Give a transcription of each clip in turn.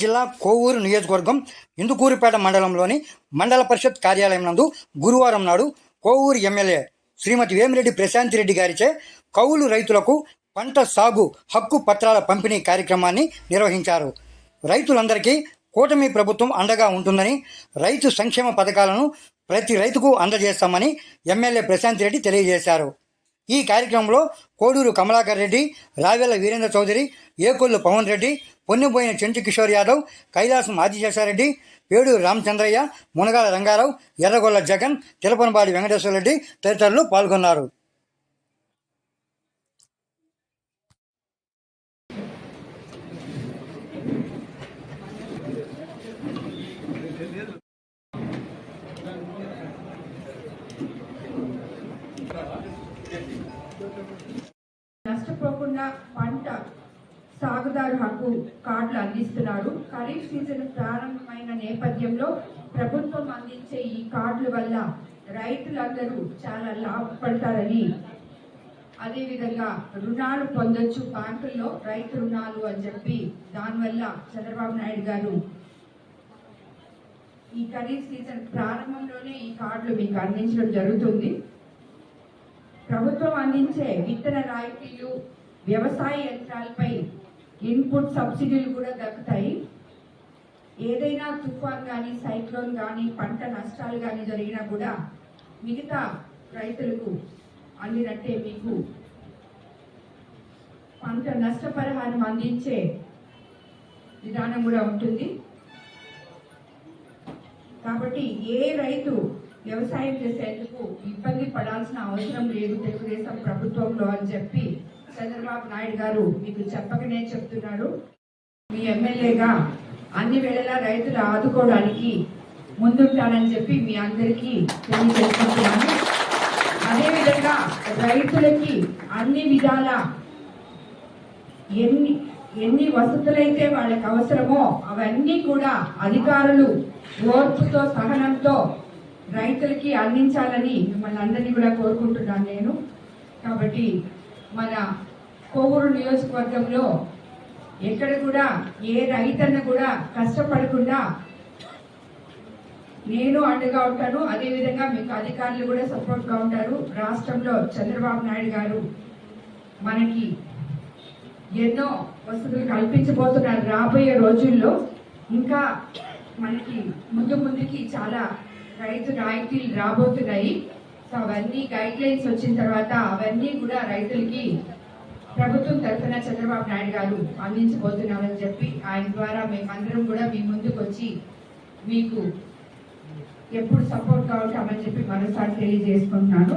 జిల్లా కోవూరు నియోజకవర్గం ఇందుకూరుపేట మండలంలోని మండల పరిషత్ కార్యాలయం నందు గురువారం నాడు కోవూరు ఎమ్మెల్యే శ్రీమతి వేమిరెడ్డి ప్రశాంతి రెడ్డి గారిచే కౌలు రైతులకు పంట సాగు హక్కు పత్రాల పంపిణీ కార్యక్రమాన్ని నిర్వహించారు. రైతులందరికీ కూటమి ప్రభుత్వం అండగా ఉంటుందని, రైతు సంక్షేమ పథకాలను ప్రతి రైతుకు అందజేస్తామని ఎమ్మెల్యే ప్రశాంతి రెడ్డి తెలియజేశారు. ఈ కార్యక్రమంలో కోడూరు కమలాకర్ రెడ్డి, రావెల వీరేంద్ర చౌదరి, ఏకొల్లు పవన్ రెడ్డి, పొన్నిపోయిన చెంచు కిషోర్ యాదవ్, కైలాసం ఆదిశేషారెడ్డి, పేడూరు రామచంద్రయ్య, మునగాల రంగారావు, ఎర్రగొల్ల జగన్, తిలపనబాడి వెంకటేశ్వర రెడ్డి తదితరులు పాల్గొన్నారు. నష్టపోకుండా పంట సాగుదారు హక్కు కార్డులు అందిస్తున్నారు. ఖరీఫ్ సీజన్ ప్రారంభమైన నేపథ్యంలో ప్రభుత్వం అందించే ఈ కార్డుల వల్ల రైతులందరూ చాలా లాభపడతారని, అదేవిధంగా రుణాలు పొందొచ్చు బ్యాంకుల్లో, రైతు రుణాలు అని చెప్పి దానివల్ల చంద్రబాబు నాయుడు గారు ఈ ఖరీఫ్ సీజన్ ప్రారంభంలోనే ఈ కార్డులు మీకు అందించడం జరుగుతుంది. ప్రభుత్వం అందించే విత్తన రాయితీలు, వ్యవసాయ యంత్రాలపై ఇన్పుట్ సబ్సిడీలు కూడా దక్కుతాయి. ఏదైనా తుఫాన్ కానీ, సైక్లోన్ కానీ, పంట నష్టాలు కానీ జరిగినా కూడా మిగతా రైతులకు అందినట్టే మీకు పంట నష్టపరిహారం అందించే విధానం కూడా ఉంటుంది. కాబట్టి ఏ రైతు వ్యవసాయం చేసేందుకు ఇబ్బంది పడాల్సిన అవసరం లేదు తెలుగుదేశం ప్రభుత్వంలో అని చెప్పి చంద్రబాబు నాయుడు గారు మీకు చెప్పకనే చెప్తున్నాడు. మీ ఎమ్మెల్యేగా అన్ని వేళలా రైతులు ఆదుకోవడానికి ముందుంటానని చెప్పి మీ అందరికీ తెలియజేసుకుంటున్నాను. అదేవిధంగా రైతులకి అన్ని విధాల ఎన్ని వసతులైతే వాళ్ళకి అవసరమో అవన్నీ కూడా అధికారులు ఓర్పుతో, సహనంతో రైతులకి అందించాలని మిమ్మల్ని అందరినీ కూడా కోరుకుంటున్నాను నేను. కాబట్టి మన కోవూరు నియోజకవర్గంలో ఎక్కడ కూడా ఏ రైతన్న కూడా కష్టపడకుండా నేను అండగా ఉంటాను. అదేవిధంగా మీకు అధికారులు కూడా సపోర్ట్గా ఉంటారు. రాష్ట్రంలో చంద్రబాబు నాయుడు గారు మనకి ఎన్నో వసతులు కల్పించబోతున్నారు. రాబోయే రోజుల్లో ఇంకా మనకి ముందుకి చాలా రైతు రాయితీలు రాబోతున్నాయి. సో అవన్నీ గైడ్ లైన్స్ వచ్చిన తర్వాత అవన్నీ కూడా రైతులకి ప్రభుత్వం తరఫున చంద్రబాబు నాయుడు గారు అందించబోతున్నామని చెప్పి ఆయన ద్వారా మేమందరం కూడా మీ ముందుకు వచ్చి మీకు ఎప్పుడు సపోర్ట్గా ఉంటామని చెప్పి మరోసారి తెలియజేసుకుంటున్నాను.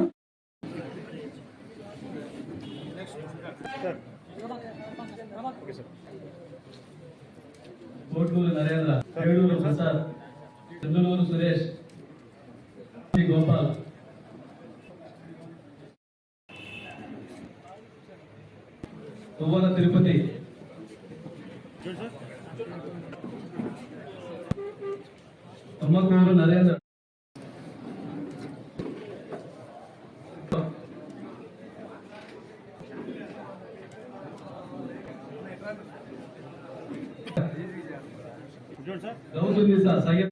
కోట్లూరు నరేంద్ర, ఏడూరు ప్రసాద్, చంద్రూరు సురేష్, గోపాల్, తువ్వల తిరుపతి, అమ్మకూరు నరేంద్ర, గౌతమి సయ్యద్.